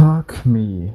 Fuck me.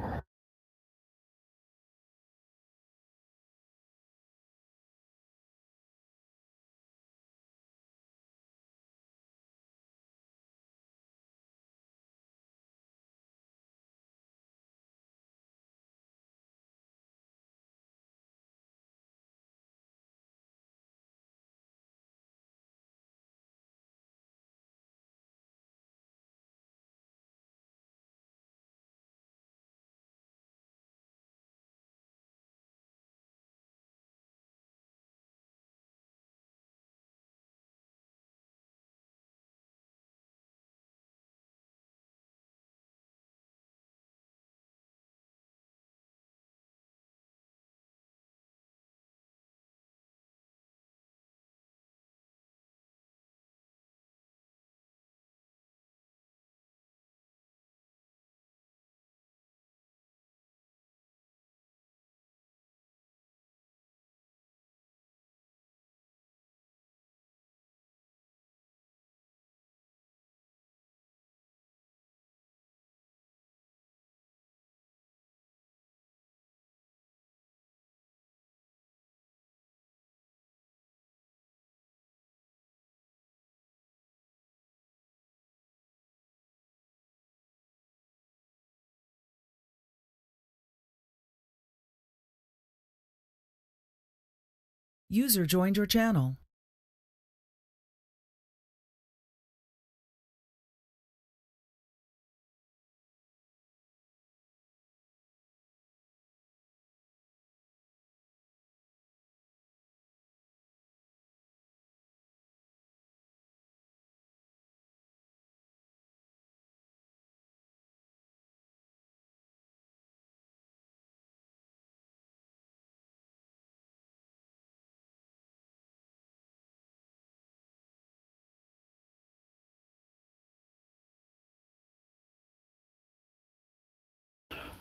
User joined your channel.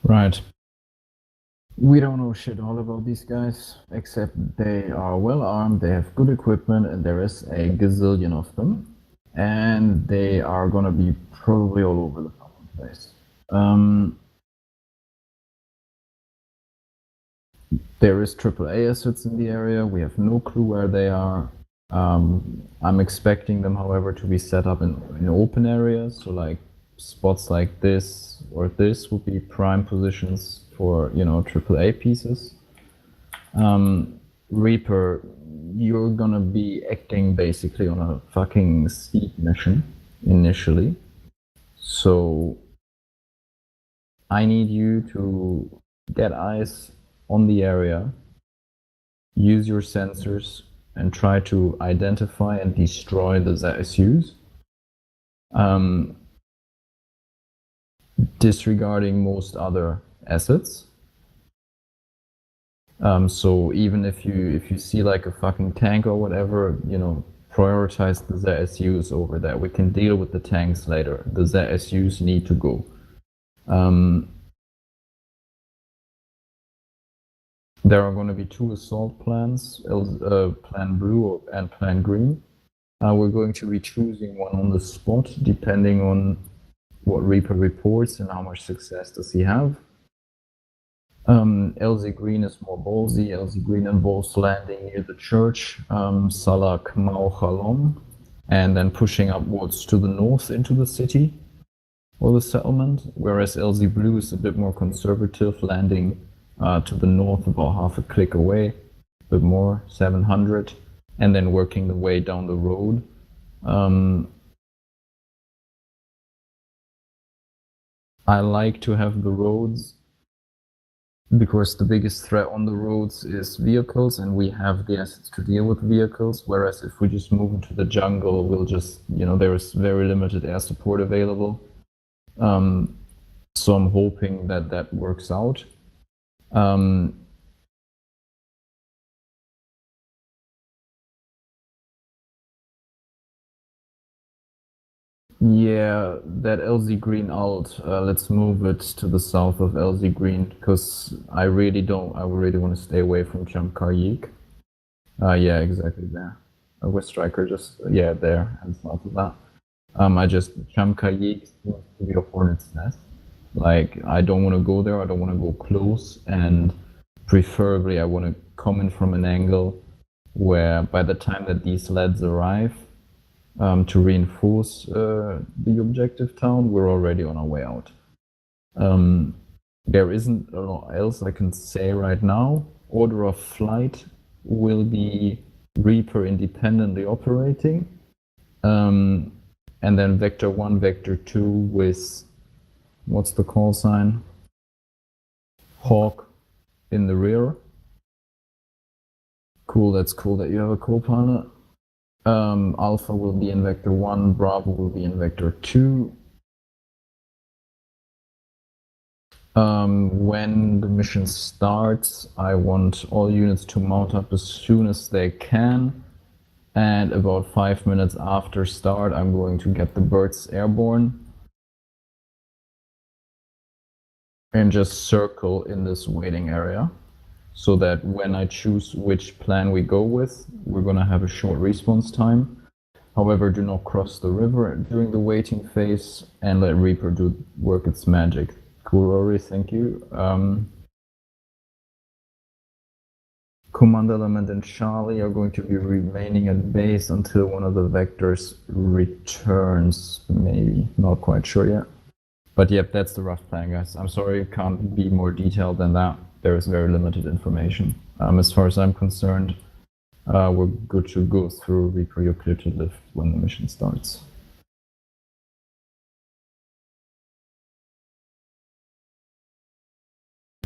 Right. We don't know shit all about these guys, except they are well armed, they have good equipment, and there is a gazillion of them. And they are gonna be probably all over the fucking place. There is AAA assets in the area, we have no clue where they are. I'm expecting them, however, to be set up in open areas, so like spots like this or this would be prime positions for, you know, AAA pieces. Reaper, you're gonna be acting basically on a fucking speed mission initially. So I need you to get eyes on the area, use your sensors, and try to identify and destroy the ZSUs. Disregarding most other assets. So even if you see like a fucking tank or whatever, you know, prioritize the ZSUs over that. We can deal with the tanks later. The ZSUs need to go. There are going to be 2 assault plans, Plan Blue and Plan Green. We're going to be choosing one on the spot, depending on what Reaper reports and how much success does he have. LZ Green is more ballsy. LZ Green involves landing near the church, Salah Khmaoch along, and then pushing upwards to the north into the city or the settlement, whereas LZ Blue is a bit more conservative, landing to the north about half a click away, a bit more, 700, and then working the way down the road. I like to have the roads because the biggest threat on the roads is vehicles, and we have the assets to deal with vehicles, whereas if we just move into the jungle, we'll just, you know, there is very limited air support available. So I'm hoping that that works out. Yeah, that LZ Green alt, let's move it to the south of LZ Green, because I really want to stay away from Chamkayik. Yeah, exactly there. West Striker just, yeah, there, and south of that. Chamkayik seems to be a hornet's nest. Like, I don't want to go there, I don't want to go close, and preferably I want to come in from an angle where by the time that these lads arrive to reinforce the objective town, we're already on our way out. There isn't a lot else I can say right now. Order of flight will be Reaper independently operating, and then Vector 1, Vector 2 with, what's the call sign? Hawk in the rear. Cool, that's cool that you have a co-pilot. Alpha will be in Vector 1, Bravo will be in Vector 2. When the mission starts, I want all units to mount up as soon as they can. And about 5 minutes after start, I'm going to get the birds airborne. And just circle in this waiting area. So that when I choose which plan we go with, we're going to have a short response time. However, do not cross the river during the waiting phase and let Reaper work its magic. Cool, Rory, thank you. Command Element and Charlie are going to be remaining at base until one of the vectors returns, maybe. Not quite sure yet. But yep, that's the rough plan, guys. I'm sorry, it can't be more detailed than that. There is very limited information. As far as I'm concerned, we're good to go through Reaper. You're clear to lift when the mission starts.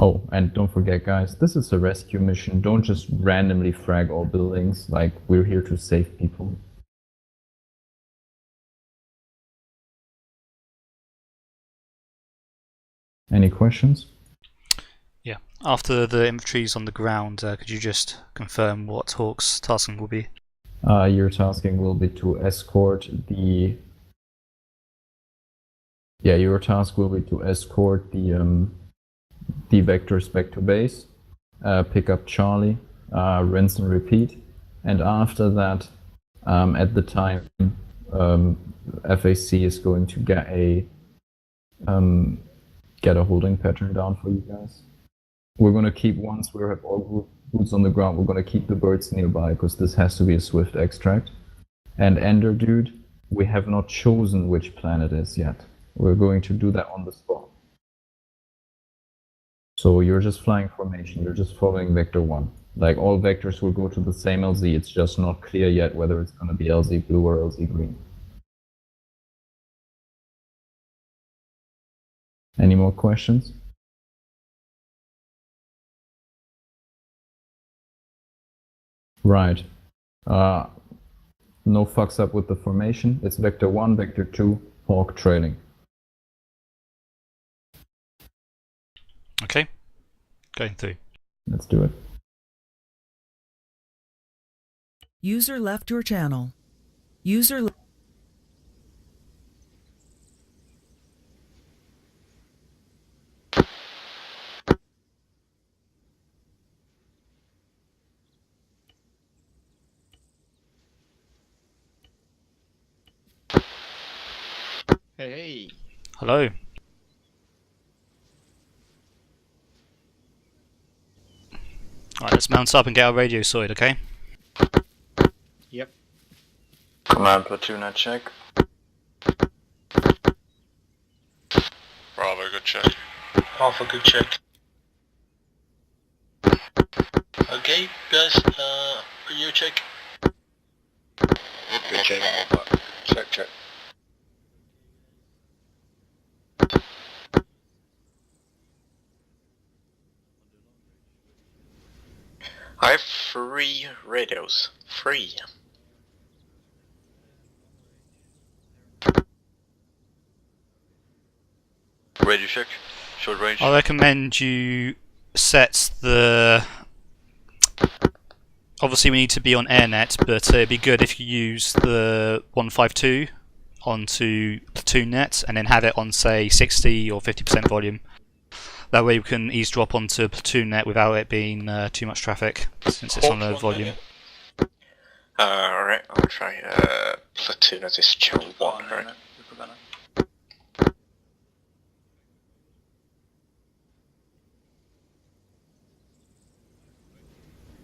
Oh, and don't forget, guys, this is a rescue mission. Don't just randomly frag all buildings. Like, we're here to save people. Any questions? Yeah. After the infantry's on the ground, could you just confirm what Hawk's tasking will be? Your tasking will be to escort the... Yeah, your task will be to escort the vectors back to base, pick up Charlie, rinse and repeat, and after that, at the time, FAC is going to get a holding pattern down for you guys. We're going to keep, once we have all boots on the ground, we're going to keep the birds nearby, because this has to be a swift extract. And Ender Dude, we have not chosen which planet is yet. We're going to do that on the spot. So you're just flying formation, you're just following Vector 1. Like, all vectors will go to the same LZ, it's just not clear yet whether it's going to be LZ blue or LZ green. Any more questions? Right. No fucks up with the formation. It's Vector 1, Vector 2, Hawk trailing. Okay. Going through. Let's do it. User left your channel. User Hey. Hello. Alright, let's mount up and get our radio sorted, okay? Yep. Command platoon, I check. Bravo, good check. Alpha, good check. Okay, guys, you check. Good check. Check, check. I have 3 radios. 3. Radio check. Short range. I recommend you set the... Obviously we need to be on AirNet, but it'd be good if you use the 152 onto platoon net and then have it on, say, 60 or 50% volume. That way you can eavesdrop onto platoon net without it being too much traffic, since it's on low volume. Alright, I'll try platoon at this channel 1, right?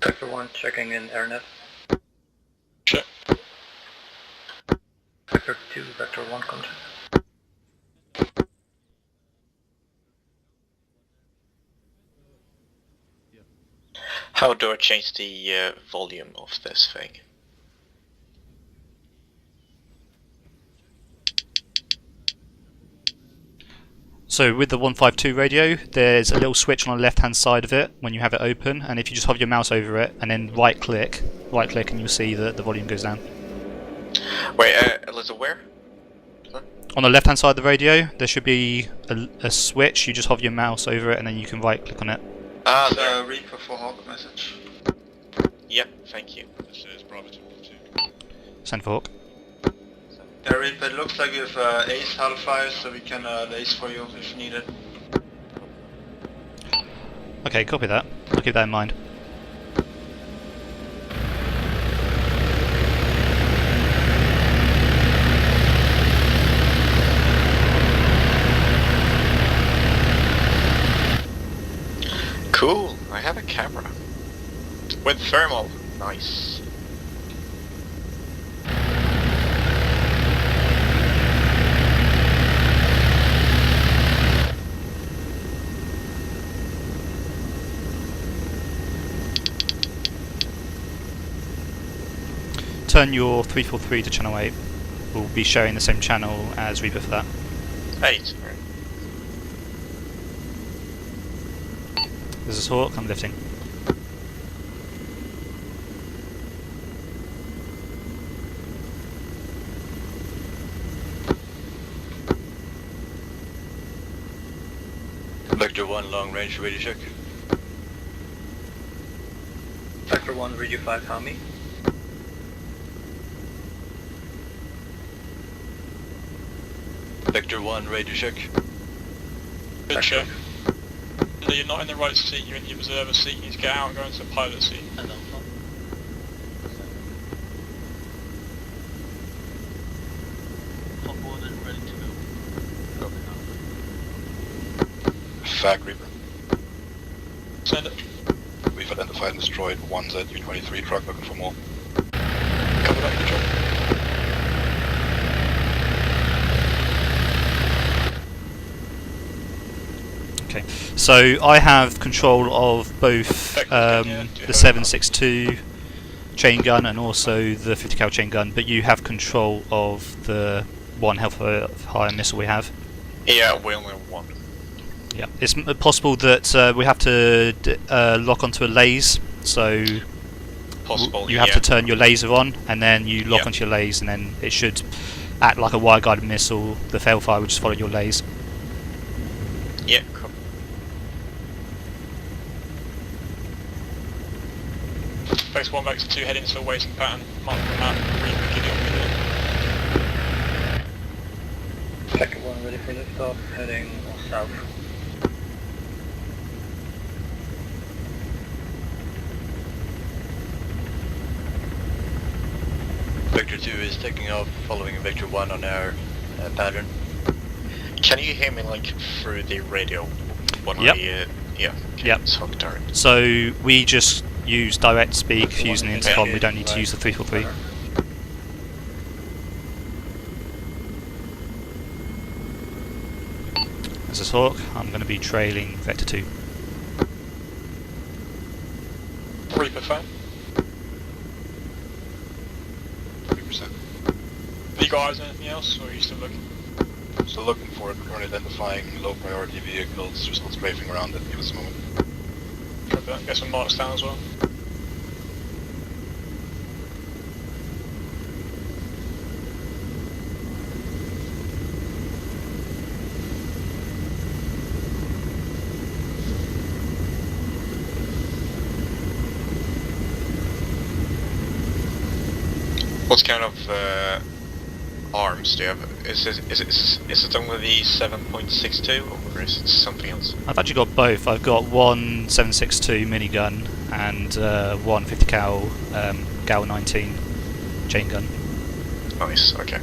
Vector 1 checking in AirNet. Check. Vector 2, Vector 1 contact. How do I change the volume of this thing? So with the 152 radio, there's a little switch on the left hand side of it when you have it open, and if you just hover your mouse over it and then right click and you'll see that the volume goes down. Wait, Elizabeth, where? On the left hand side of the radio, there should be a switch. You just hover your mouse over it and then you can right click on it. Ah, the Reaper for Hawk message. Yep, thank you. This is Bravo 2. Send for Hawk. Yeah, Reaper, it looks like you have Ace Hellfire, so we can lace for you if needed. Okay, copy that. I'll keep that in mind. Cool, I have a camera. With thermal. Nice. Turn your 343 to channel 8. We'll be sharing the same channel as Reaper for that. 8. This is Hawk, I'm lifting. Vector 1 long range radio check. Vector 1 radio 5 how me? Vector 1 radio check. Good check. You're not in the right seat, you're in the observer seat, you need to get out and go into the pilot seat. Fag Reaper. Send it. We've identified and destroyed one ZU-23 truck looking for more. Cover that, good job. Okay, so I have control of both the 7.62 chain gun and also the 50 cal chain gun, but you have control of the one Hellfire missile we have. Yeah, we only have one. Yeah, it's possible that we have to lock onto a laser, so Possible, you have to turn your laser on and then you lock onto your laser and then it should act like a wire guided missile. The Hellfire would just follow your laser. Yeah, cool. Base 1, Vector 2 heading to a waiting pattern. Mark the map, Reaper, give you a minute. Vector 1 ready for liftoff, heading south. Vector 2 is taking off following Vector 1 on our pattern. Can you hear me like through the radio? When Yep. Yep. So, So we just use direct speak using the intercom, we don't need to use the 343. This is Hawk, I'm going to be trailing Vector 2. Reaper fan. 3%. Have you got eyes on anything else, or are you still looking? Still looking for it. We're currently identifying low priority vehicles. They're still strafing around it. Give us a moment. Copy that. Get some marks down as well. What kind of arms do you have? Is it only the 7.62 or is it something else? I've actually got both. I've got one 7.62 minigun and one 50 cal Gal 19 chain gun. Nice, okay.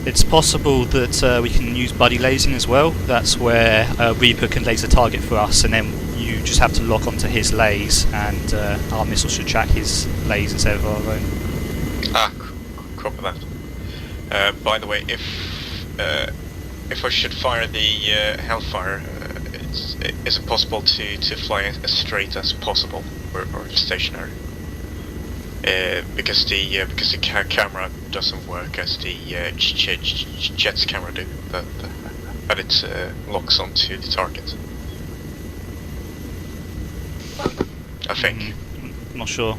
It's possible that we can use buddy lasing as well. That's where Reaper can laser target for us, and then you just have to lock onto his lays, and our missile should track his lays instead of our own. Copy that. By the way, if I should fire the Hellfire, is it possible to fly as straight as possible, or stationary? Because the camera doesn't work as the jet's camera do, but it locks onto the target. I think. I'm not sure.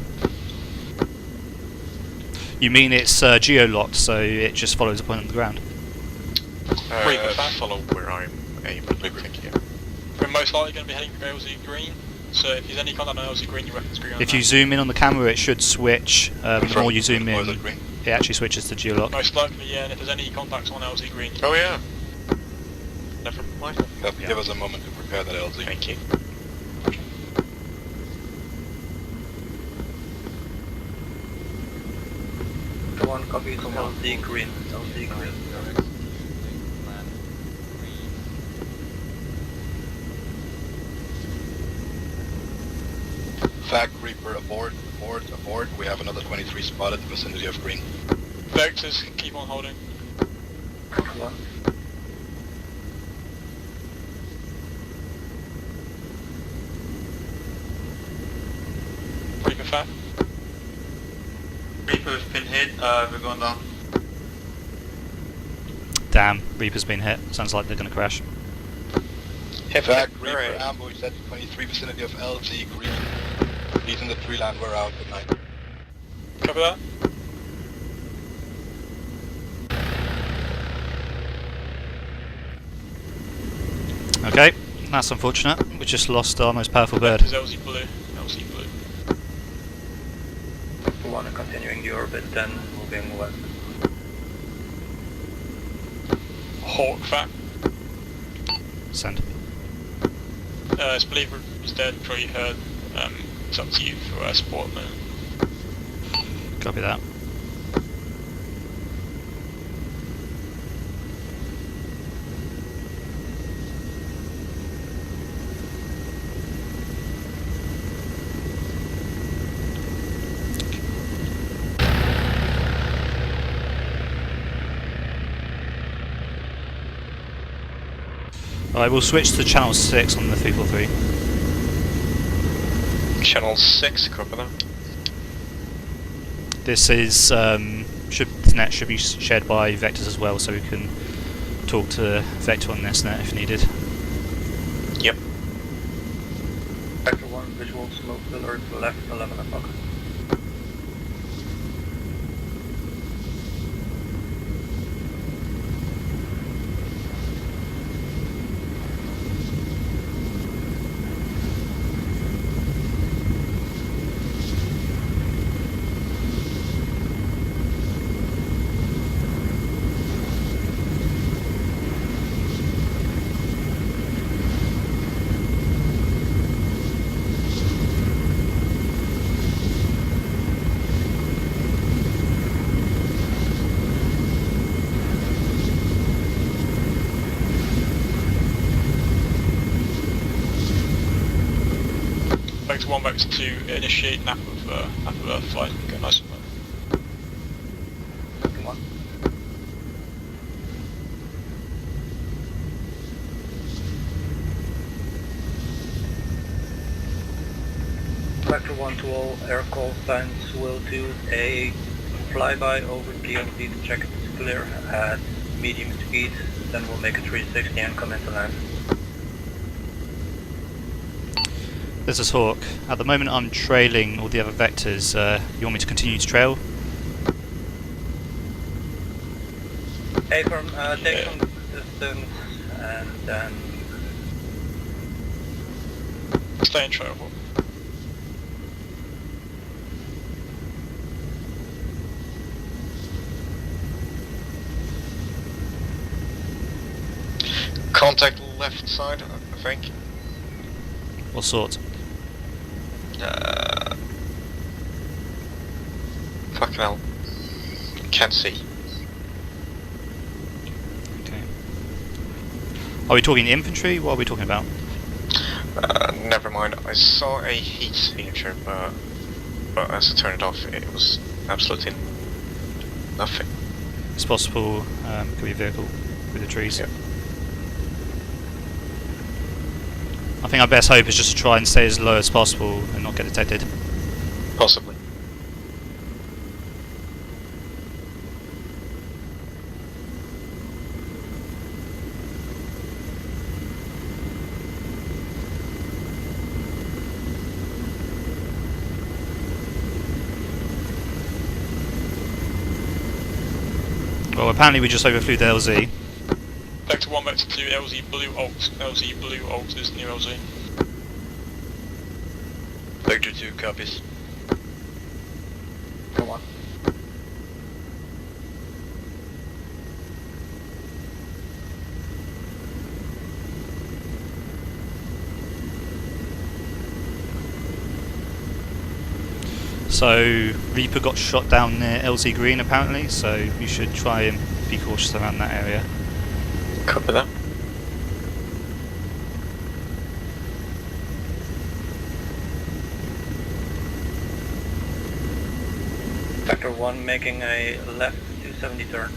You mean it's geo-locked, so it just follows the point on the ground? Follow where I'm aiming, I think, yeah. We're most likely going to be heading for LZ green, so if there's any contact on LZ green, your weapons green on If that. you zoom in on the camera, it should switch. The more you zoom in, it actually switches to geo-lock. Most likely, yeah, and if there's any contacts on LZ green... Oh yeah. Never mind. Give us a moment to prepare that LZ. Thank you. One copy from LZ green. LZ green. Fact Reaper aboard. We have another 23 spotted in the vicinity of green. Vectors, keep on holding. One. Reaper fat. Reaper's been hit, we're going down. Damn, Reaper's been hit. Sounds like they're going to crash. Fact Reaper ambush at 23 vicinity of LZ green. He's in the tree line, we're out, good night. Cover that. Okay, that's unfortunate. We just lost our most powerful bird. Vectors LZ blue. LZ blue. One continuing the orbit, then moving west. Hawk fat. Send. His believer is dead, Prei heard. It's up to you for support now. Copy that. Alright, we'll switch to channel 6 on the 343. Channel 6, copy that. This is, the net should be shared by Vectors as well, so we can talk to Vector on this net if needed. Yep. Vector 1, visual smoke alert left 11 o'clock. Vector 1, Vector 2, initiate nap of Earth flight. Go nice and low. Vector 1. Vector 1 to all air call signs will do a flyby over DMZ to check if it's clear at medium speed, then we'll make a 360 and come into land. This is Hawk. At the moment I'm trailing all the other Vectors. You want me to continue to trail? Hey, from take some distance and then Stay in trail. Contact left side, I think. What sort? Fucking hell. Can't see. Are we talking infantry? What are we talking about? Never mind. I saw a heat signature, but as I turned it off, it was absolutely nothing. It's possible. Could be a vehicle with the trees. Yeah. I think our best hope is just to try and stay as low as possible and not get detected. Possibly. Well, apparently we just overflew the LZ. Vector 1, Vector 2, LZ Blue Alt. LZ Blue Alt is new LZ. Vector 2 copies. Go on. So Reaper got shot down near LZ Green apparently, so you should try and be cautious around that area. Copy that. Vector 1 making a left 270 turn.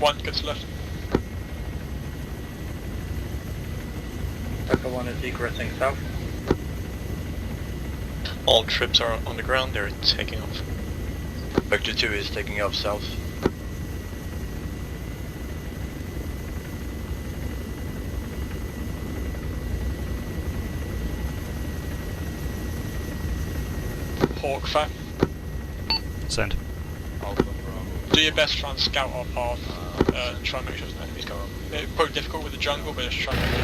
One gets left. Vector 1 is egressing south. All troops are on the ground, they're taking off. Vector 2 is taking off south. Hawk Fat. Send. Do your best to try and scout our path. Try and make sure there's no enemies going on. It's probably difficult with the jungle, but just try and make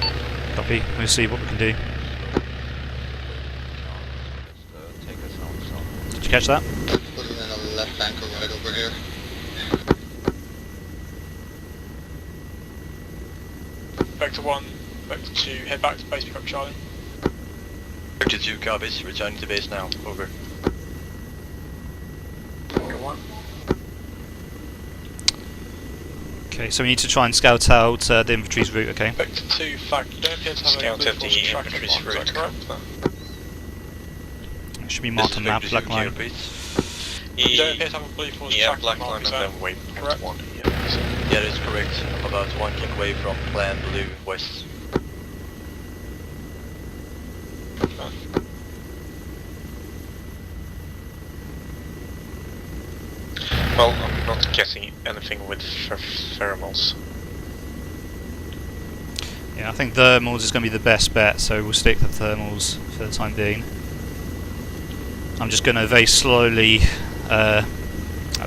it. Copy. We'll see what we can do. Did you catch that? Putting in a left anchor right over here. Vector 1, Vector 2, head back to base, pick up Charlie. Vector 2 copies, returning to base now. Over. Vector 1. Okay, so we need to try and scout out the infantry's route, okay? Vector 2, fact, you don't appear to have Scouted any blue the force tracking infantry's marks, is that route. correct? It should be marked on the map, black line. You don't appear to have a blue force Yeah, tracking black mark, line is and that then waypoint correct? 1. Yeah. Yeah, that is correct. I'm about 1 click away from Plan Blue West. Well, I'm not getting anything with pheromones. Yeah, I think thermals is going to be the best bet, so we'll stick with thermals for the time being. I'm just going to very slowly, at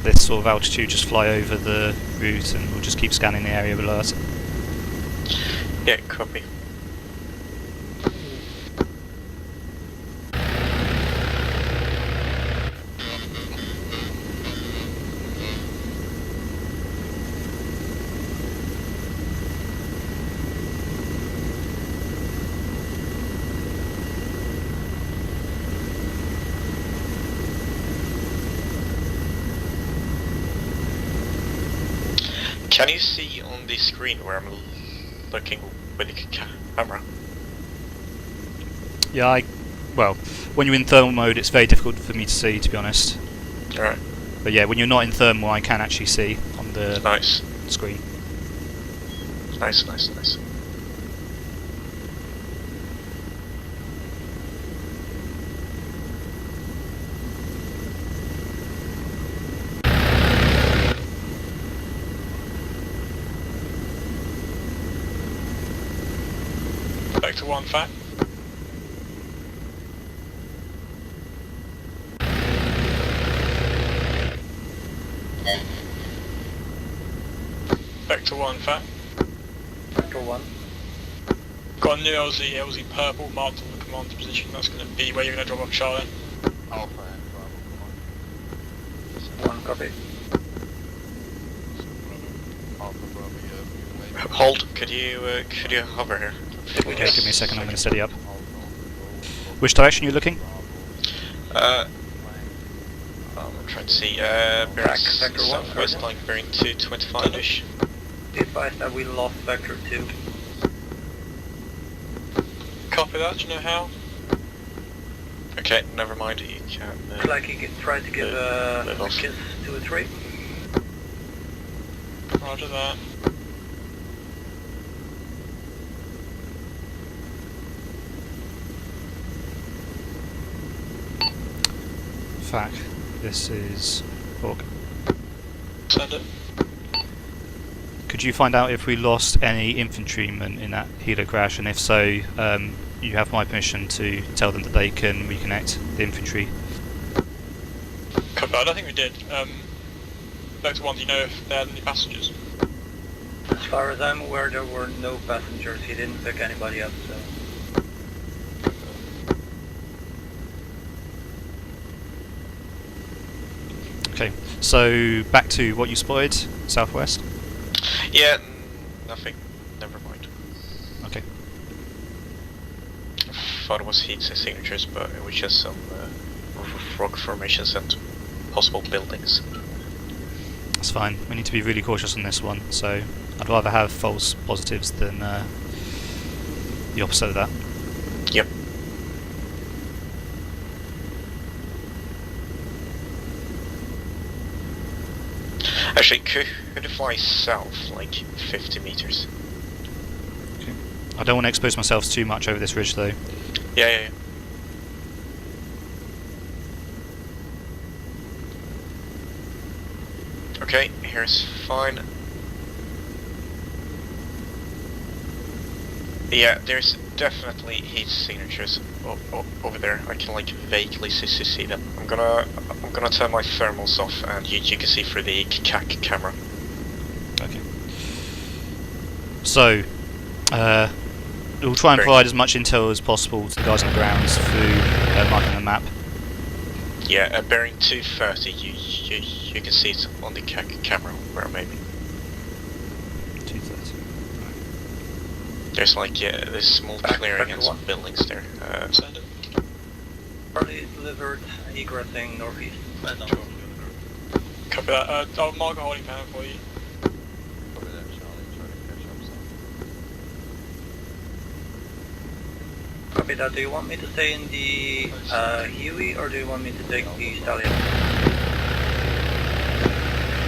this sort of altitude, just fly over the route and we'll just keep scanning the area below us. Yeah, copy. Can you see on the screen where I'm looking with the camera? Yeah, well, when you're in thermal mode it's very difficult for me to see, to be honest. Alright. But yeah, when you're not in thermal I can actually see on the Nice. screen. Nice, nice, nice. Vector 1, fact. Vector 1, fact. Vector 1. Got a new LZ purple marked on the commander position. That's going to be where you're going to drop off Charlie. Alpha and Bravo, come on. 1 copy. Alpha, Bravo, Hold. Could you hover here? Okay, give me a second, I'm going to steady up. Which direction are you looking? I'm trying to see. Bearing Vector 1, southwest, sorry. like bearing 225-ish. Be advised that we lost Vector 2. Copy that, do you know how? Okay, never mind. You can. Looks like he tried to give a live off. kiss to a tree. Roger that. Fact. This is Hawk. Send it. Could you find out if we lost any infantrymen in that helo crash, and if so, you have my permission to tell them that they can reconnect the infantry? Copy, I don't think we did. Vector 1, do you know if they had any passengers? As far as I'm aware, there were no passengers. He didn't pick anybody up, so... Okay, so back to what you spotted, southwest? Yeah, nothing. Never mind. Okay. I thought it was heat signatures, but it was just some rock formations and possible buildings. That's fine. We need to be really cautious on this one, so I'd rather have false positives than the opposite of that. Yep. Actually, could you fly south, like 50 meters? Okay. I don't want to expose myself too much over this ridge, though. Yeah. Okay, here's fine. Yeah, there's definitely heat signatures over there. I can like vaguely see them. I'm gonna turn my thermals off, and you can see through the CAC camera. Okay. So, we'll try and provide as much intel as possible to the guys on the grounds through marking the map. Yeah, bearing 230. You can see it on the CAC camera, where maybe. 230. There's like this small clearing and some buildings there. Send it. Charlie delivered, egressing northeast. Copy that. I'll mark a holding pattern for you. Copy that, Charlie. Try to catch up some. Copy that. Do you want me to stay in the Huey, or do you want me to take the Stallion?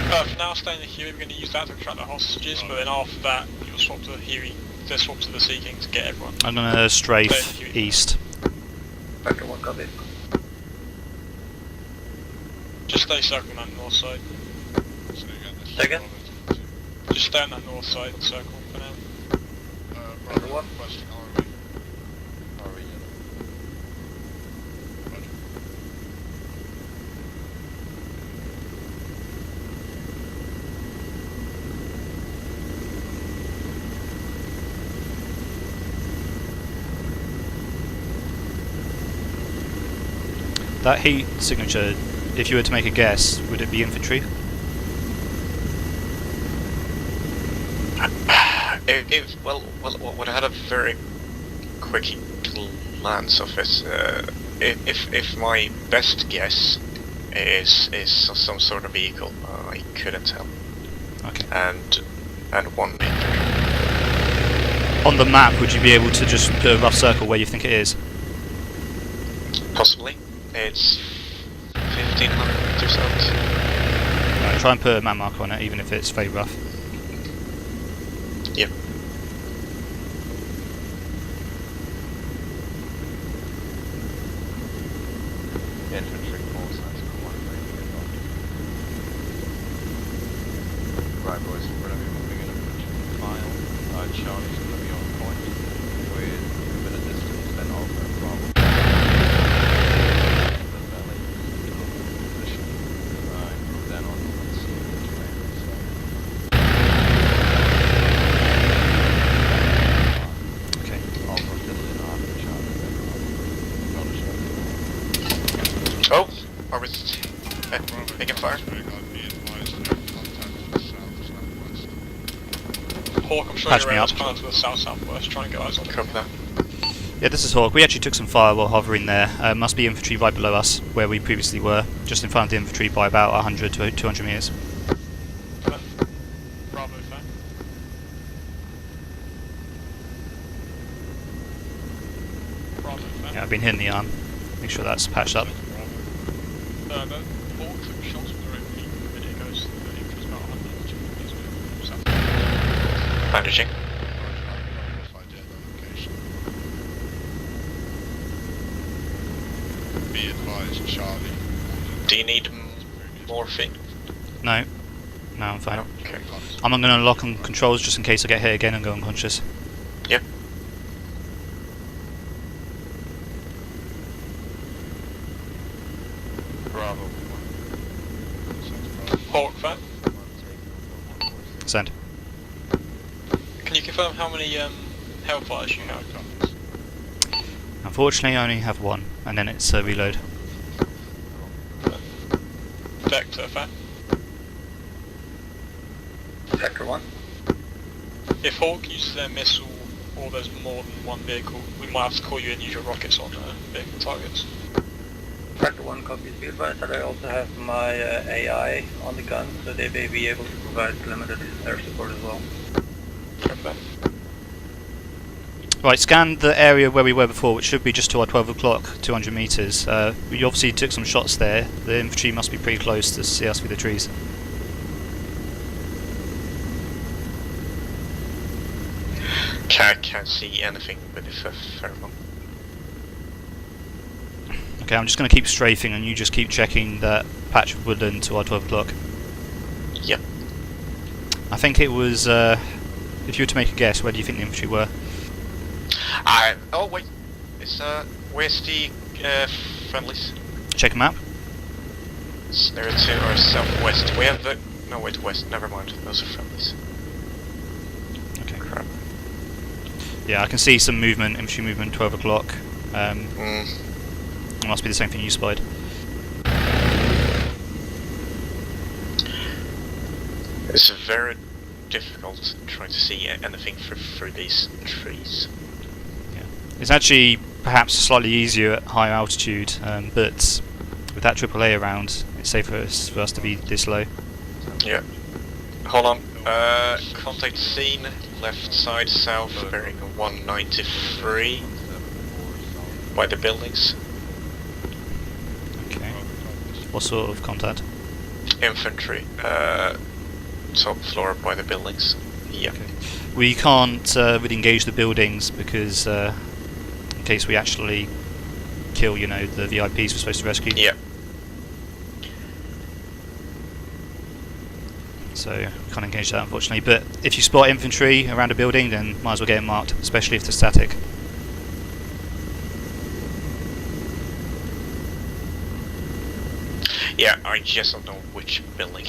For now, stay in the Huey. We're going to use that to attract the hostages, but then after that, you'll swap to the Huey. Then swap to the Sea King to get everyone. I'm gonna strafe east. Vector 1, copy. Just stay circling that north side. Second. Just stay on that north side circle for now. Vector 1. That heat signature, if you were to make a guess, would it be infantry? Well, what I had a very quick glance of it. If my best guess is some sort of vehicle, I couldn't tell. Okay. And one infantry. On the map, would you be able to just put a rough circle where you think it is? Possibly. It's 1,500 meters out. Right, try and put a map marker on it, even if it's very rough. Yep. Infantry force, that's quite right, boys, we're going to be moving in a file. Charlie's going to be on point with Making fire. Hawk, I'm sure Patch you're me around up. kind of to the south-southwest. Try and get eyes on Copy that. Yeah, this is Hawk. We actually took some fire while hovering there. Must be infantry right below us, where we previously were, just in front of the infantry by about 100 to 200 metres. Bravo, fair. Bravo, fair. Yeah, I've been hitting the arm. Make sure that's patched up. The Hawk took shots from the infantry a minute ago, so the infantry's about 100 to 200 metres south. Managing. Be advised, Charlie. Do you need morphine? No. No, I'm fine. Okay. I'm going to lock on controls just in case I get hit again and go unconscious. Yep. Bravo. Hawk, fair. Send. Can you confirm how many Hellfires you have? Unfortunately, I only have one, and then it's a reload. Vector, fair. Sector 1. If Hawk uses their missile or there's more than one vehicle, we might have to call you and use your rockets on vehicle targets. Sector 1 copies. Be advised that I also have my AI on the gun, so they may be able to provide limited air support as well. Right, scan the area where we were before, which should be just to our 12 o'clock, 200 metres. We obviously took some shots there. The infantry must be pretty close to see us through the trees. Can't see anything but if a pheromone. Okay, I'm just going to keep strafing and you just keep checking that patch of woodland to our 12 o'clock. Yep. I think it was, if you were to make a guess, where do you think the infantry were? Oh wait, where's the friendlies? Check a map. They're to our southwest. We have the... No, wait, west. Never mind. Those are friendlies. Okay. Crap. Yeah, I can see some movement, infantry movement, 12 o'clock. It must be the same thing you spied. It's very difficult trying to see anything through these trees. It's actually perhaps slightly easier at higher altitude, but with that AAA around, it's safer for us to be this low. Yeah. Hold on. Contact scene, left side south, bearing 193 by the buildings. Okay. What sort of contact? Infantry, top floor by the buildings. Yeah. Okay. We can't really engage the buildings because in case we actually kill, you know, the VIPs we're supposed to rescue. Yeah. So can't engage that unfortunately. But if you spot infantry around a building, then might as well get it marked, especially if they're static. Yeah, I just don't know which building.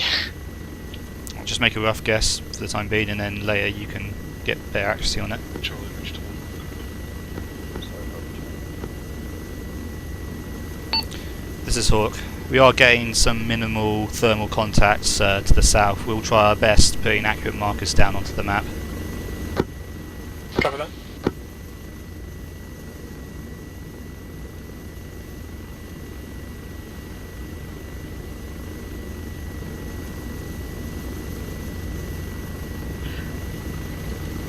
I'll just make a rough guess for the time being, and then later you can get better accuracy on it. This is Hawk. We are getting some minimal thermal contacts to the south. We'll try our best putting accurate markers down onto the map. Cover that.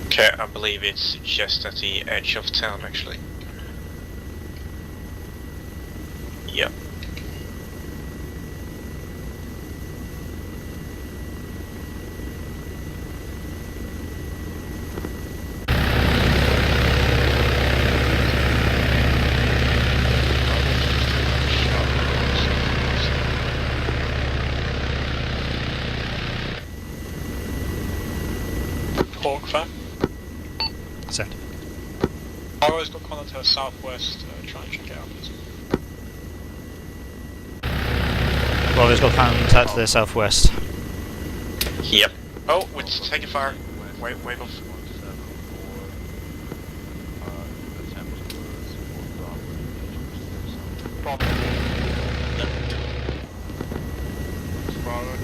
Okay, I believe it's just at the edge of town actually. Yep. Hawk, fair. Send. I always got contact to the southwest, try and check it out, please. Well, there's got contact to the southwest. Yep. Oh, it's taking fire. Wave off. Bravo.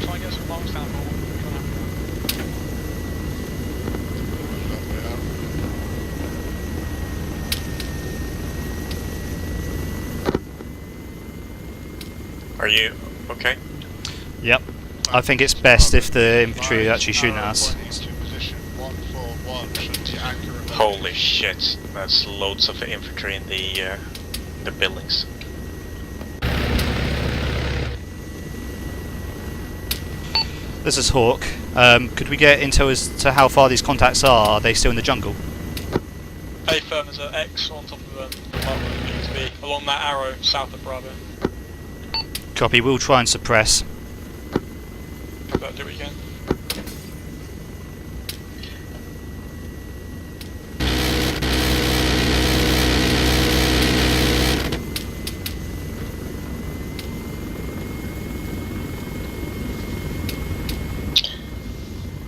Try and get some marks down, Paul. Are you okay? Yep. I think it's best if the infantry are actually shooting at us. Holy shit, that's loads of infantry in the buildings. This is Hawk. Could we get intel as to how far these contacts are? Are they still in the jungle? A firm, there's an X on top of the apartment that needs to be along that arrow south of Bravo. Copy, we'll try and suppress. But do what you can.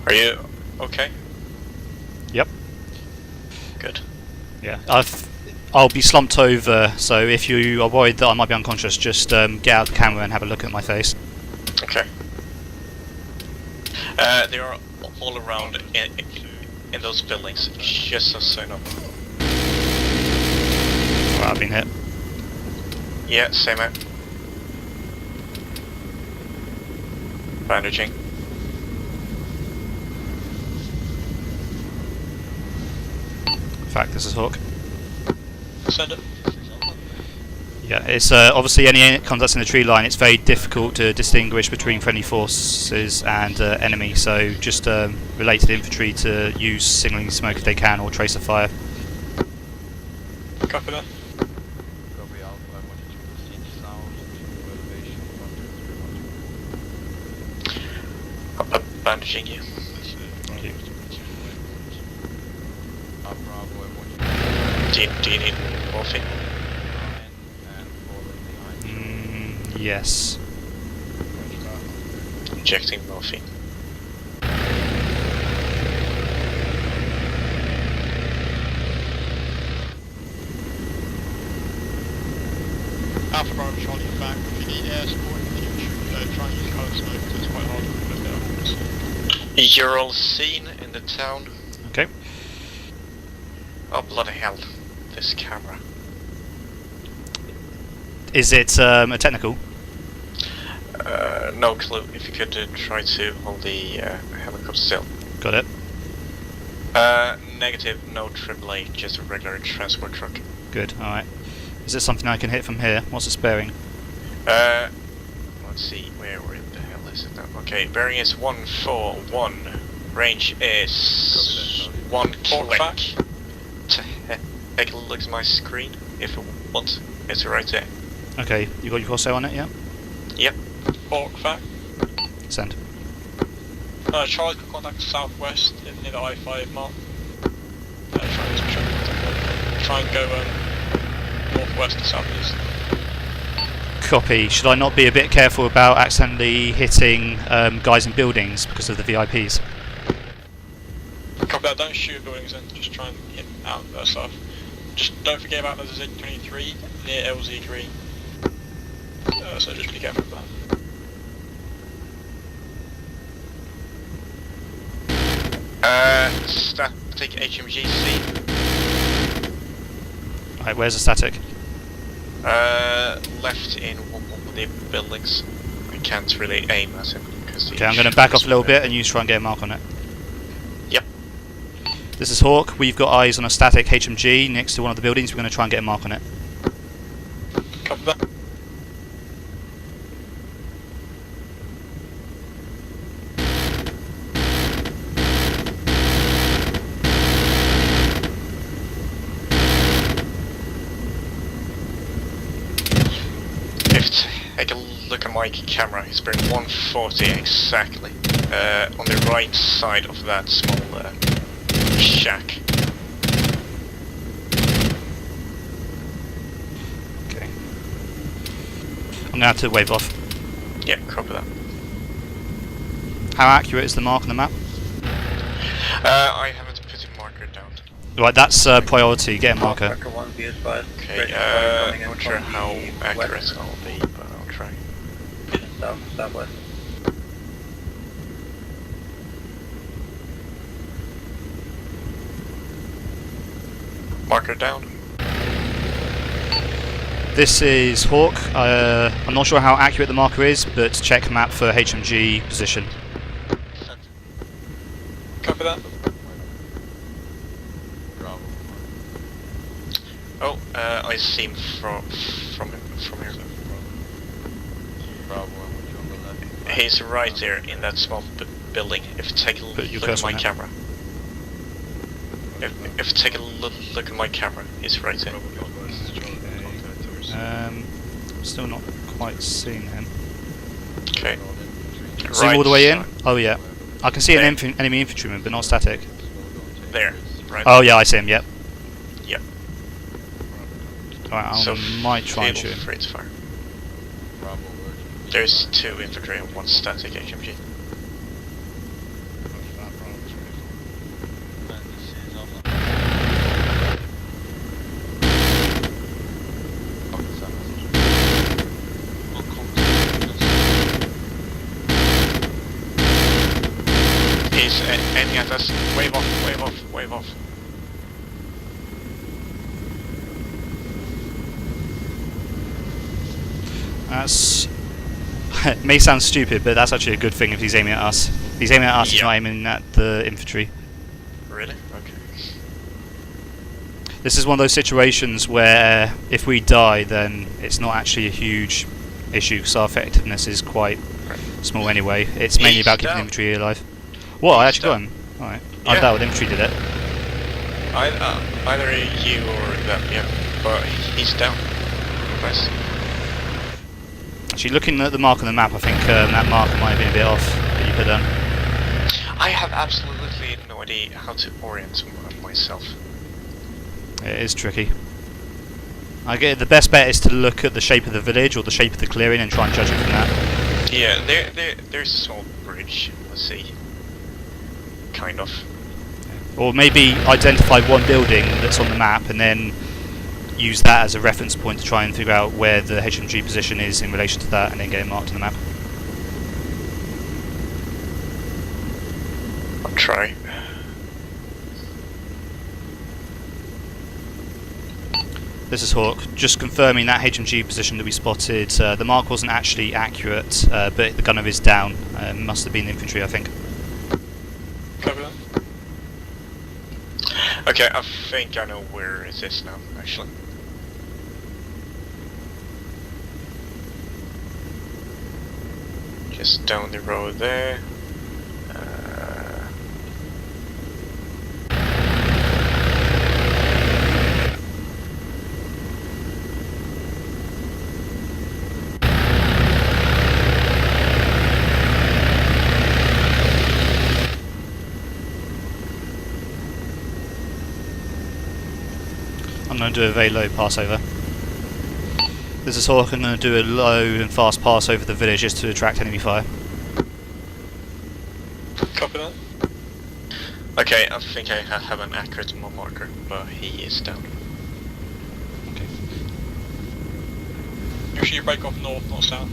Are you okay? Yep. Good. Yeah. I'll be slumped over, so if you are worried that I might be unconscious, just get out the camera and have a look at my face. Okay. They are all around in those buildings, just so you know. Well, I've been hit. Yeah, same out. Bandaging. In fact, this is Hawk. Send it. Yeah, it's obviously any contacts in the tree line, it's very difficult to distinguish between friendly forces and enemy, so just relate to the infantry to use signalling smoke if they can, or tracer fire. Copy that. Bandaging you. Thank you. Do you need morphine? Yes. Injecting morphine. Alpha Bravo Charlie back. If you need air support in the future, try and use colour smoke because it's quite hard to look at. You're all seen in the town. Okay. Oh bloody hell, this camera. Is it a technical? No clue. If you could try to hold the helicopter still. Got it. Negative, no AAA, just a regular transport truck. Good, alright. Is this something I can hit from here? What's the bearing? Let's see, where the hell is it now? Okay, bearing is 141. Range is 1 click. Take a look at my screen if you want. It's right there. Okay, you got your crosshair on it, yeah? Yep. Hawk fact. Send. Charlie can contact southwest near the I-5 mark. Try and go northwest to southeast. Copy. Should I not be a bit careful about accidentally hitting guys in buildings because of the VIPs? Copy that, don't shoot at buildings then, just try and hit out their stuff. Just don't forget about the Z23 near LZ Green. So just be careful with that. Static HMGC. Alright, where's the static? Left in one of the buildings. I can't really aim at him because. Okay, I'm going to back off a little bit and you try and get a mark on it. Yep. This is Hawk. We've got eyes on a static HMG next to one of the buildings. We're going to try and get a mark on it. Copy that. Take a look at my camera. It's been 140 exactly. On the right side of that small shack. Okay. I'm going to have to wave off. Yeah, copy that. How accurate is the mark on the map? I haven't put a marker down. Right, that's priority. Get a marker. Tracker 1, be advised. Okay, not sure how accurate I'll be, but I'll try. Southwest. Marker down. This is Hawk. I'm not sure how accurate the marker is, but check map for HMG position. Copy that. Oh, I see him from here. He's right there in that small building. If you take a look at my camera. If you take a look at my camera, he's right there. Still not quite seeing him. Okay. Zoom all the way in? Oh yeah. I can see an enemy infantryman, but not static. There. Right. Oh yeah, I see him, yep. Yep. Alright, I might try and shoot him. Free to fire. There's 2 infantry and 1 static HMG. He's aiming at us. Wave off, wave off, wave off. That's... it may sound stupid, but that's actually a good thing if he's aiming at us. If he's aiming at us, he's not aiming at the infantry. Really? Okay. This is one of those situations where if we die, then it's not actually a huge issue, because our effectiveness is quite small anyway. It's mainly about keeping the infantry alive. What? I actually got him? Alright. I doubt the infantry did it. Either you or them, yeah. But he's down. Nice. Actually, looking at the mark on the map, I think that marker might have been a bit off that you put down. I have absolutely no idea how to orient myself. It is tricky. I get the best bet is to look at the shape of the village or the shape of the clearing and try and judge it from that. Yeah, there's a small bridge. Let's see. Kind of. Or maybe identify one building that's on the map and then use that as a reference point to try and figure out where the HMG position is in relation to that and then get it marked on the map. I'll try. This is Hawk. Just confirming that HMG position that we spotted. The mark wasn't actually accurate, but the gunner is down. Must have been infantry, I think. Copy that. Okay, I think I know where it is now, actually. Just down the road there. I'm going to do a very low pass over. This is Hawk. I'm going to do a low and fast pass over the village just to attract enemy fire. Copy that. Okay, I think I have an accurate marker, but he is down. Okay. Make sure you break off north, not south.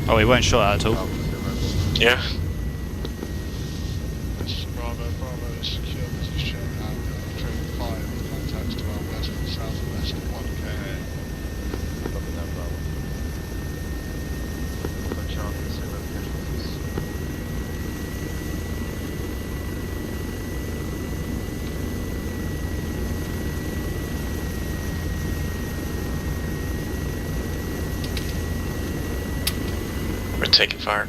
Oh, he weren't shot at all. Yeah. Bravo, is secure position and train 5 contacts to our west and southwest at 1k. We're taking fire.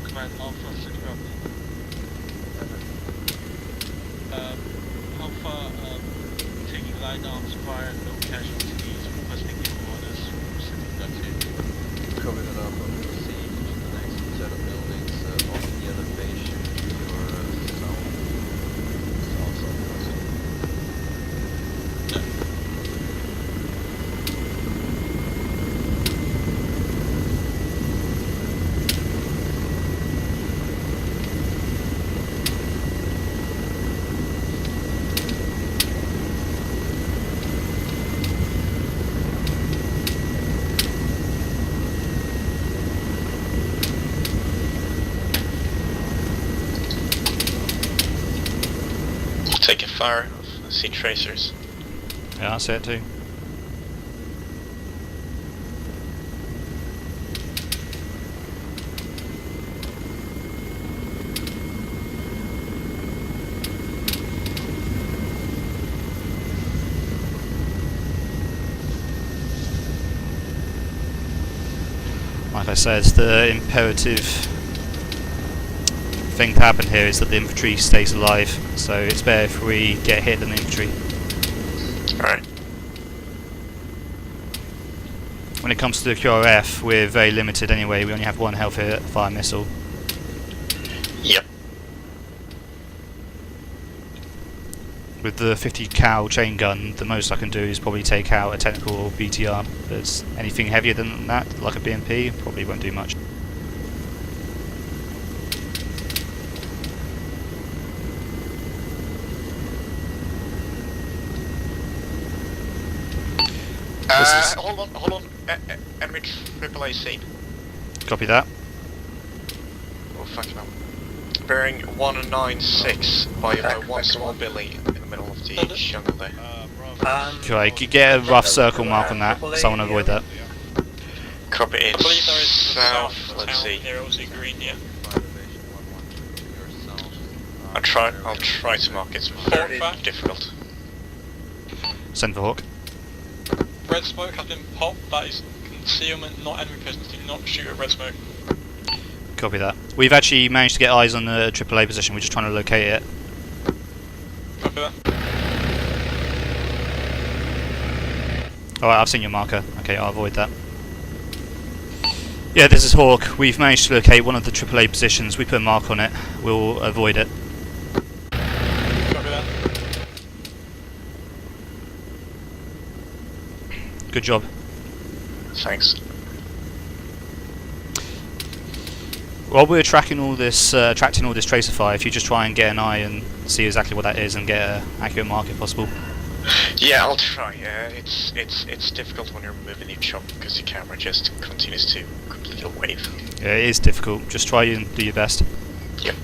Command Alpha, secure. Alpha, taking light arms fire, no casualties, requesting new orders, sending that to you. Copy that up, I'm proceed to the next set of buildings on the elevation to your south southwest. Taking fire. I see tracers. Yeah, that's it too. Like I said, the imperative thing to happen here is that the infantry stays alive, so it's better if we get hit than the infantry. Alright. When it comes to the QRF, we're very limited anyway, we only have one Hellfire fire missile. Yep. With the 50 cal chain gun, the most I can do is probably take out a technical or BTR, but anything heavier than that, like a BMP, probably won't do much. Hold on. Enemy triple AC. Copy that. Oh, fucking hell. Bearing 196 by about one small billy in the middle of the jungle there. Okay, could you get a rough circle mark on that, so I want to avoid that. Copy it. I believe there is South, south of the let's town. see. They're also green, yeah. I'll try to mark it. Very difficult. Send for Hawk. Red smoke has been popped. That is concealment, not enemy presence. Do not shoot at red smoke. Copy that. We've actually managed to get eyes on the AAA position, we're just trying to locate it. Copy that. Alright, I've seen your marker. Okay, I'll avoid that. Yeah, this is Hawk. We've managed to locate one of the AAA positions. We put a mark on it. We'll avoid it. Copy that. Good job. Thanks. While we're tracking all this, attracting all this tracer fire, if you just try and get an eye and see exactly what that is and get an accurate mark if possible. Yeah, I'll try. It's difficult when you're moving your chop because the camera just continues to complete a wave. Yeah, it is difficult. Just try and do your best. Yep.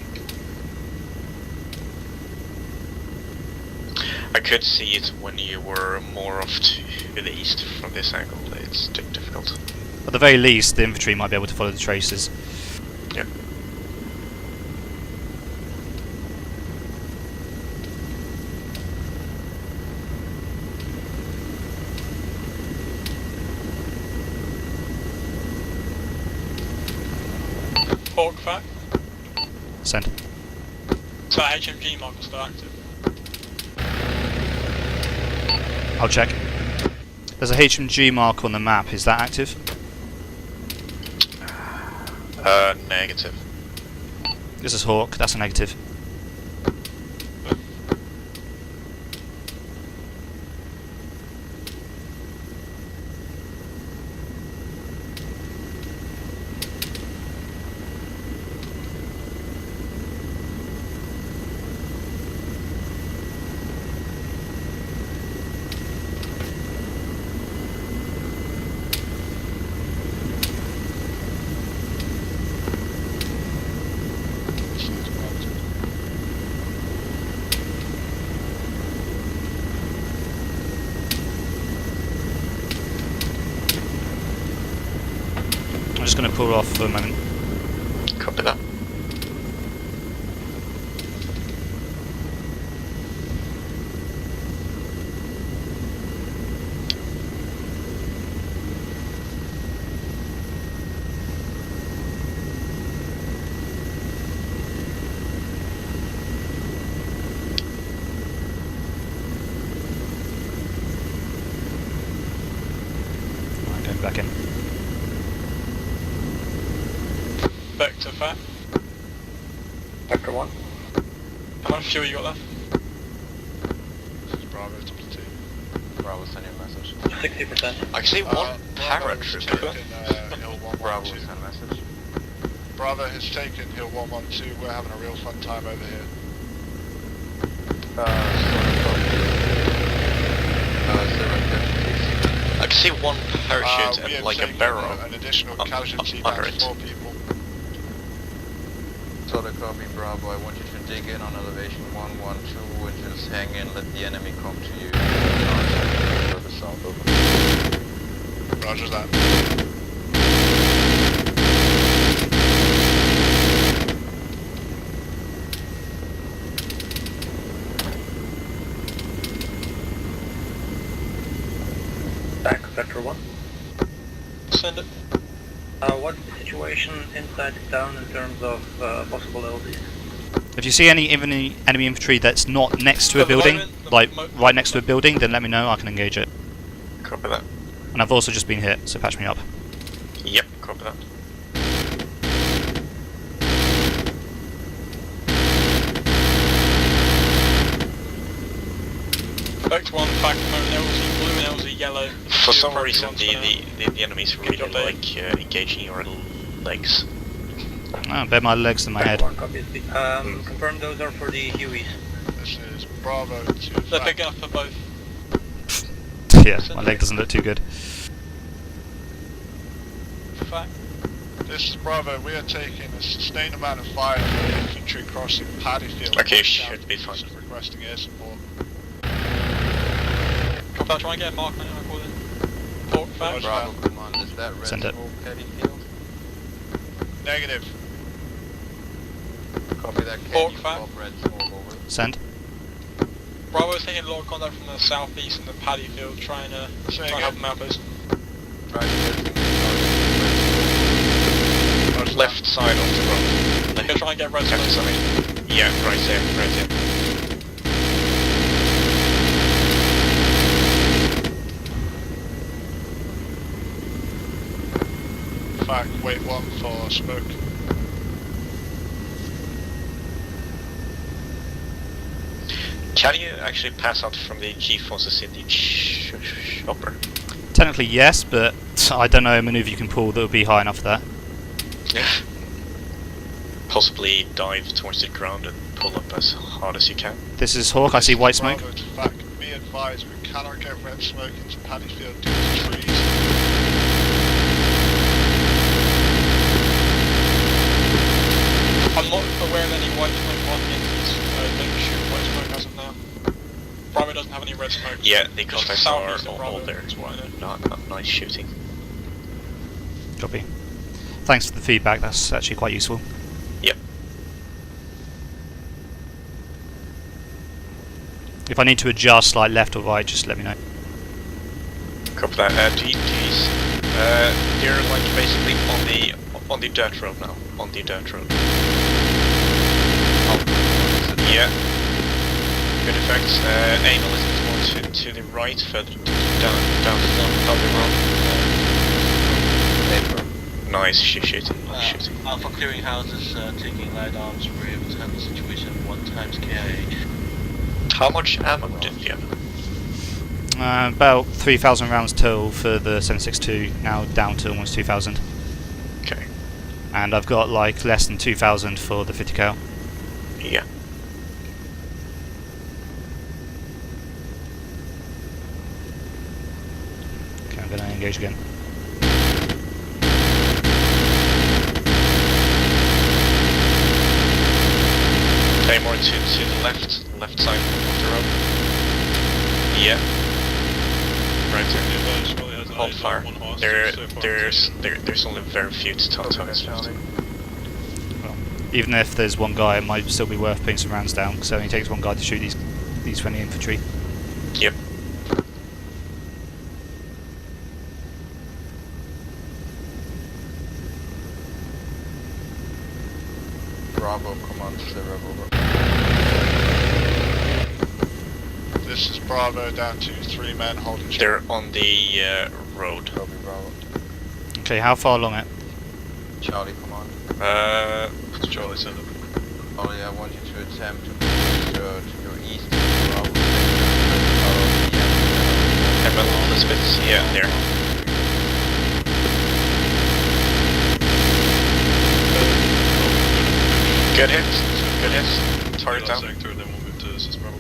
I could see it when you were more off to the east from this angle. It's difficult. At the very least, the infantry might be able to follow the traces. Yep. Hawk fact. Send. So that HMG mark is still active. I'll check. There's a HMG mark on the map. Is that active? Negative. This is Hawk. That's a negative. I'm just going to pull off for a moment. Copy that. Alright, going back in. Vector fact. Vector 1. How much fuel you got left? This is Bravo to platoon. Bravo, send your message. 60%. I can see one Bravo has paratrooper. taken Hill Bravo, 112. send a message. Bravo has taken Hill 112. We're having a real fun time over here. I can see one parachute We and have like a taken barrel. an additional casualty under down it. to 4 people. Solid copy, Bravo. I want you to dig in on elevation 112 and just hang in, let the enemy come to you. Further south over. Roger that. Back, Vector 1. Send it. What's the situation inside the town in terms of possible LZs? If you see any enemy infantry that's not next to a building, like right next to a building, then let me know, I can engage it. Copy that. And I've also just been hit, so patch me up. Yep, copy that. Vector 1, back LZ blue and LZ yellow. For some reason, the enemies really like engaging your legs. Oh, better my legs than my head. Confirm those are for the Hueys. This is Bravo to They're big enough for both. Yeah, my leg doesn't look too good. Fact. This is Bravo, we are taking a sustained amount of fire from the infantry crossing Paddy Field. Okay, should be fine. Requesting air support. Copy, try and get a mark on it, I call it. Port back. Bravo, come on, is that red Send it. smoke Paddy Field? Negative. Copy that, can you pop red smoke over? Send. Bravo is taking a lot of contact from the southeast in the Paddy Field, trying to help them out, please. Try to get some Left side of the road. Go try and get red Left smoke. side. Yeah, right there, right there. Fact, wait 1 for smoke. Can you actually pass out from the key forces in the chopper? Technically yes, but I don't know a maneuver you can pull that would be high enough for that. Possibly dive towards the ground and pull up as hard as you can. This is Hawk, I see white smoke. Bravo to fact, be advised, we cannot get red smoke into Paddy Field due to trees. I'm not aware of any white smoke marking enemies. Don't shoot white smoke as of now. Bravo doesn't have any red smoke. Yeah, the contacts are Bravo, all there. that's what I know. Not nice shooting. Copy. Thanks for the feedback, that's actually quite useful. Yep. If I need to adjust like left or right, just let me know. Copy that. GTs. They're like basically on the dirt road now. On the dirt road. Yeah. Good effects. Aim a little bit more to the right, further down the road. Nice shooting. Alpha Clearinghouse is taking light arms. We're able to handle the situation 1 times KIA. How much ammo did you have? About 3,000 rounds total for the 762, now down to almost 2,000. Okay. And I've got like less than 2,000 for the 50 cal. Yeah. Okay, I'm gonna engage again. Okay, more to the left side of the road. Yeah. Right there. Hold fire. There's only very few targets left. Well, even if there's one guy, it might still be worth putting some rounds down, because it only takes one guy to shoot these 20 infantry. Yep. Bravo, come on, Sarah, over. This is Bravo down to 3 men holding. They're on the road. Copy, Bravo. Okay, how far along it? Charlie, come on. Charlie send them. Charlie, I want you to attempt to push to your east. Bravo. Elizabeth, yeah, there. Good hit. Good hit. Target down. Sector, then we'll move to this is Bravo.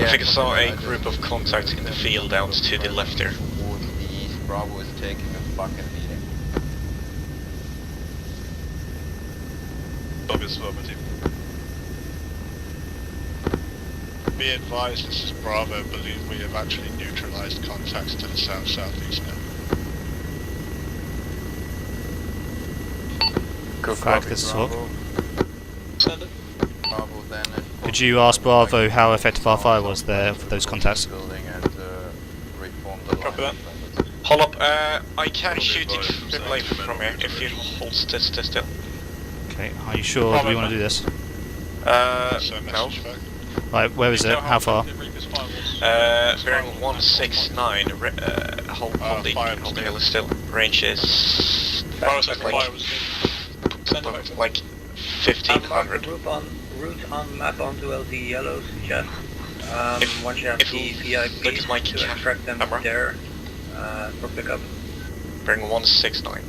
I think I saw a group of contacts in the field out to the left there. Towards the east, Bravo is taking a fucking beating. Bob is affirmative. Be advised, this is Bravo. Believe we have actually neutralized contacts to the south-southeast now. Fact, this is Hawk. Send it. Bravo then. Could you ask Bravo how effective our fire was there for those contacts? Building and reform the Copy line. that. Hold up, I can shoot it from here if you hold still. Okay, are you sure we want to do this? No. Right, where is it? How far? Bearing 169, hold the hill still. Range is like 1500. Route on map onto LZ yellow, suggest. Once you have the VIP to extract them there for pickup. Bearing 169.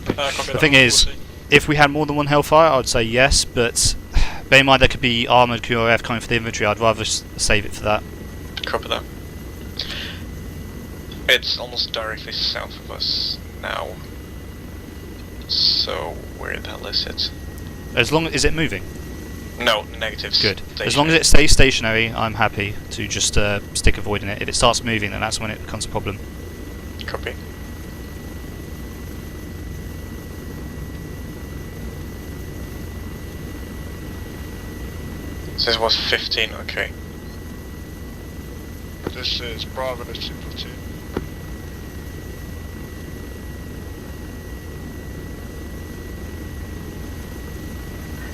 The thing is, if we had more than one Hellfire, I'd say yes, but bear in mind there could be armoured QRF coming for the infantry. I'd rather save it for that. Copy that. It's almost directly south of us now. So where the hell is it? As long as is it moving? No, negative. Good. As long as it stays stationary, I'm happy to just stick avoiding it. If it starts moving, then that's when it becomes a problem. Copy. This was 15, okay. This is Bravo, this is platoon.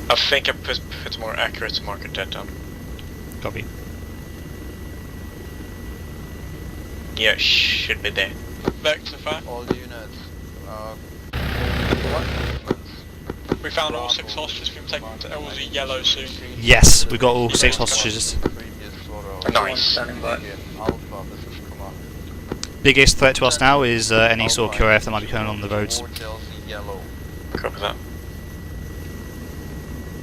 I think I put more accurate to mark that down. Copy. Yeah, should be there. Vector fire. All units. We found all 6 hostages. We've taken to LZ yellow soon. Yes, we got all 6 hostages. Nice. Standing by. Alpha, this is Khmaoch. Biggest threat to us now is any sort of QRF that might be coming on the roads. Towards LZ yellow. Copy that.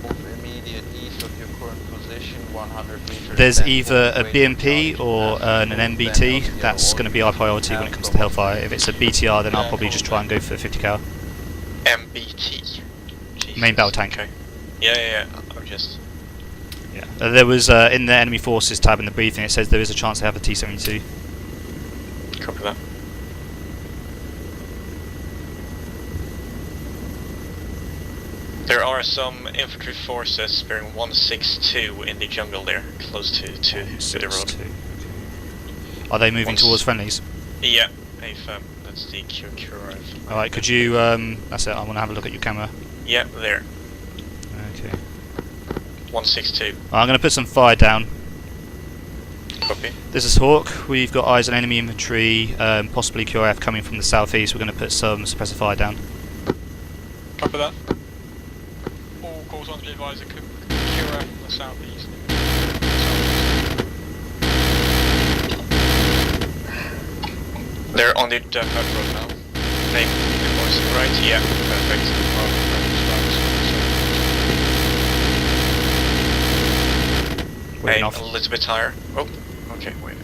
Move immediate east of your current position, 100 meters. There's then either a move BMP west or an MBT. That's going to be our priority when it comes to Hellfire. If it's a BTR, then I'll probably just try and go for 50 cal. MBT. Jesus. Main battle tank. Okay. Yeah. I'm just. Yeah. There was in the enemy forces tab in the briefing. It says there is a chance they have a T-72. Copy that. There are some infantry forces bearing 162 in the jungle there, close to the road. Are they moving towards friendlies? Yeah, that's the QRF. Alright, could you, that's it, I want to have a look at your camera. Yeah, there. Okay. 162. I'm going to put some fire down. Copy. This is Hawk. We've got eyes on enemy infantry, possibly QRF coming from the southeast. We're going to put some suppressive fire down. Copy that. All calls on to be advised that QRF from the southeast. They're on the road now. Name invoice, right? Yeah, perfect. Waiting Aim off. a little bit higher. Oh, okay, wait.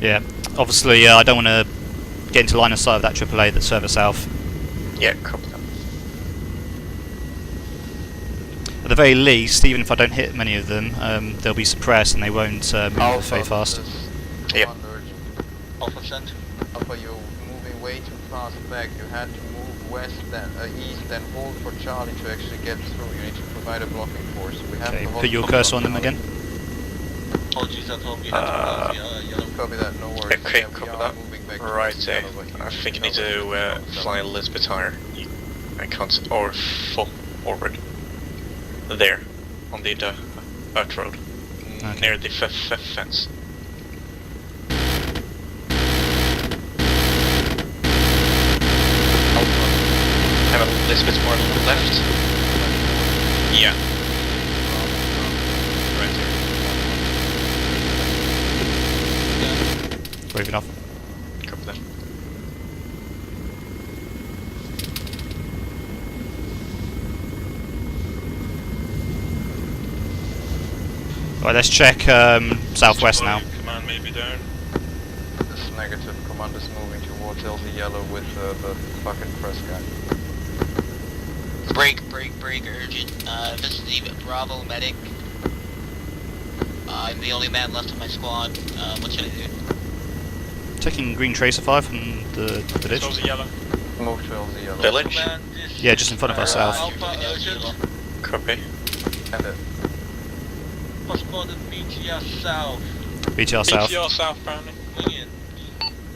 Yeah, obviously I don't want to get into line of sight of that AAA that's further south. Yeah, copy that. At the very least, even if I don't hit many of them, they'll be suppressed and they won't move very fast. Yep. Alpha sent. Alpha, you're moving way too fast back. You had to move west, then east, then hold for Charlie to actually get through. You need to provide a blocking force. We have Okay, to hold put your for cursor on them Charlie. again. Apologies at home, you had to pass yellow. Copy that, no worries. Okay, Yeah, we copy are that. moving back Right, towards yellow, but I you think you need cover to fly a little bit higher. I can't, or forward. There, on the dirt road, Okay. near the fence. And a little bit more left. Yeah. Right there. Waving off. Copy that. Right, let's check southwest now. Command may be down. This is negative. Command is moving towards LZ yellow with the fucking press guy. Break, urgent. This is the Bravo medic. I'm the only man left on my squad. What should I do? Taking green tracer fire from the village. Those are yellow. Move to LZ yellow. Village? Yeah, just in front of us, south. Alpha urgent. Copy. And it. What's called the BTR south? BTR south. BTR south, apparently. Wing it.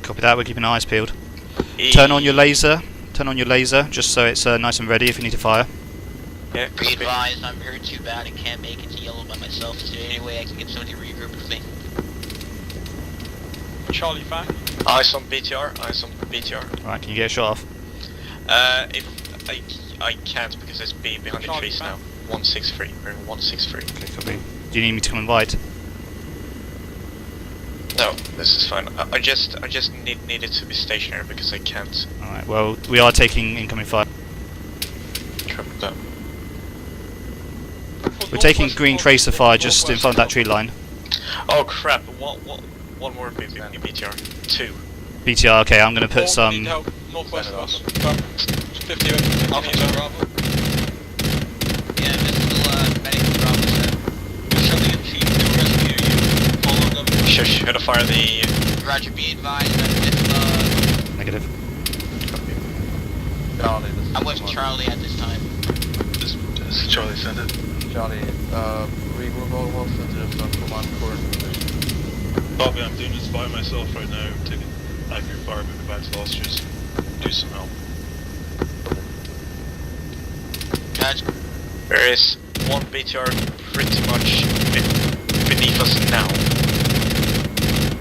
Copy that, we're keeping our eyes peeled. Turn on your laser. Turn on your laser, just so it's nice and ready if you need to fire. Yeah, Be copy. advised, I'm hurt too bad and can't make it to yellow by myself. Is there any way I can get somebody regrouped with me? Charlie back. Eyes on BTR, eyes on BTR. Right, can you get a shot off? If I can't because it's behind the Charlie trees back. now. 163, we're in 163. Okay, copy. Do you need me to come and invite? No, this is fine. I just needed to be stationary because I can't. Alright, well, we are taking incoming fire. Trap that. We're taking green tracer fire just in front of that tree line. Oh crap! One more BTR. 2. BTR, okay, I'm gonna put Need some... help northwest of us. About 50 Alpha Bravo. Yeah, this is medic Bravo set. We're sending a team to rescue you. Follow them. Should I fire the... Roger, be advised that if, Negative. Charlie, this is I'm with Command. Charlie at this time. This is Charlie sent it. Charlie, regroup all hostages on command current position. Bobby, I'm doing this by myself right now, taking accurate fire, moving back to the hostages. Do some help. Gotcha. There is one BTR pretty much beneath us now.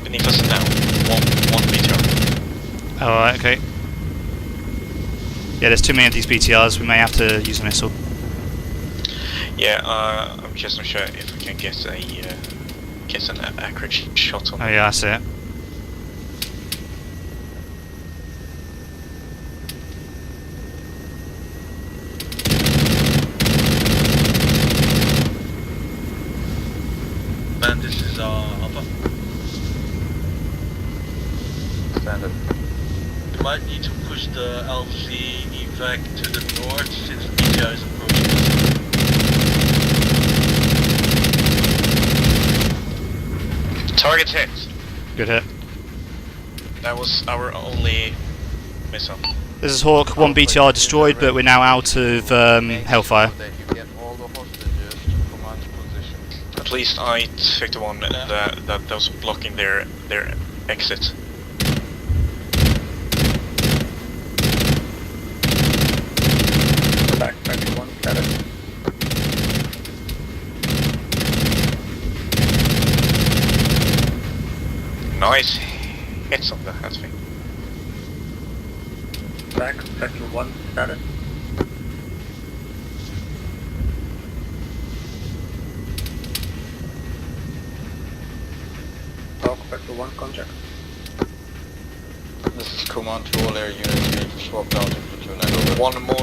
Beneath us now. One BTR. Alright, okay. Yeah, there's too many of these BTRs, we may have to use a missile. Yeah, I'm just not sure if we can get an accurate shot on. Oh yeah, that's it. Man, this is Alpha. Standard. You might need to push the LC evac to the north since BTR is approaching us. Target hit. Good hit. That was our only missile. This is Hawk, one BTR destroyed, but we're now out of Hellfire. That you get all the hostages to command position. At least I took the one that was blocking their exit. Back to 1, status. Nice hits on the Hatwing. Back, Vector 1, status. Talk, Vector 1, contact. This is command to all air units, we need to swap down to platoon and over. One more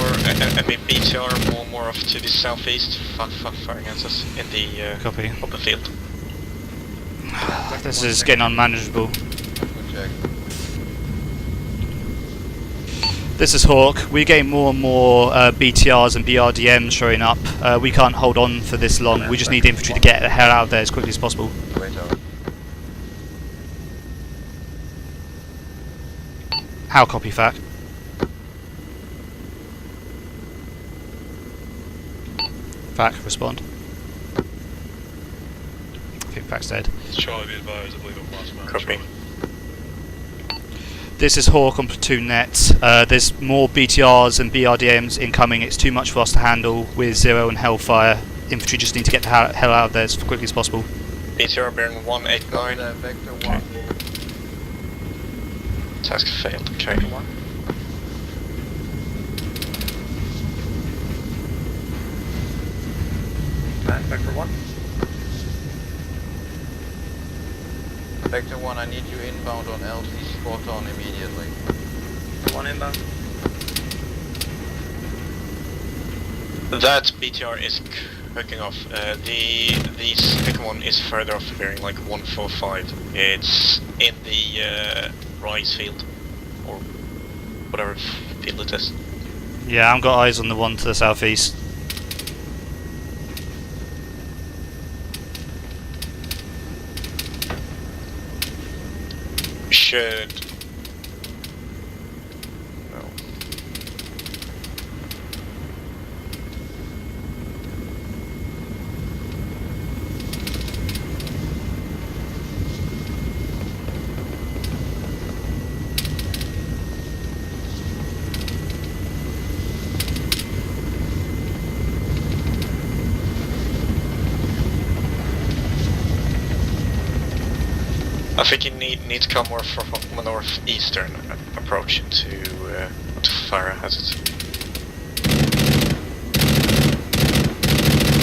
BTR, one more off to the southeast, firing at us in the Copy. open field. This is getting unmanageable. Good check. This is Hawk. We're getting more and more BTRs and BRDMs showing up. We can't hold on for this long. We just need infantry to get the hell out of there as quickly as possible. Wait out. How copy, Fac? Fac, respond. I think Fac's dead. Charlie, be advised, I believe I'm last man. Copy. This is Hawk on platoon net. There's more BTRs and BRDMs incoming. It's too much for us to handle with Zero and Hellfire. Infantry just need to get the hell out of there as quickly as possible. BTR bearing 189. Vector 1. Task failed, okay. Back, Vector 1. Vector 1, I need you inbound on LC spot on immediately. 1 inbound. That BTR is hooking off. The second one is further off, bearing like 145. It's in the rise field, or whatever field it is. Yeah, I've got eyes on the one to the southeast. Should... No. I think you need to come more from a northeastern approach to fire hazards.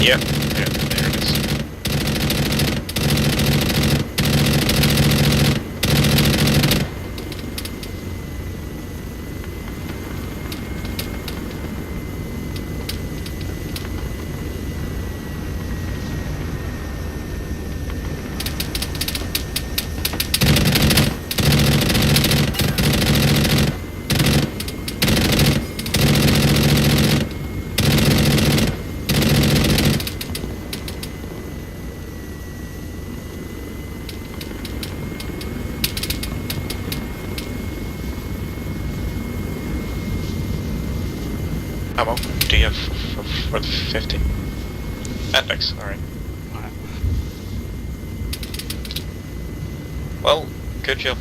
Yeah, there it is. Ammo? Do you have for the 50? Epics, alright. Well, good job.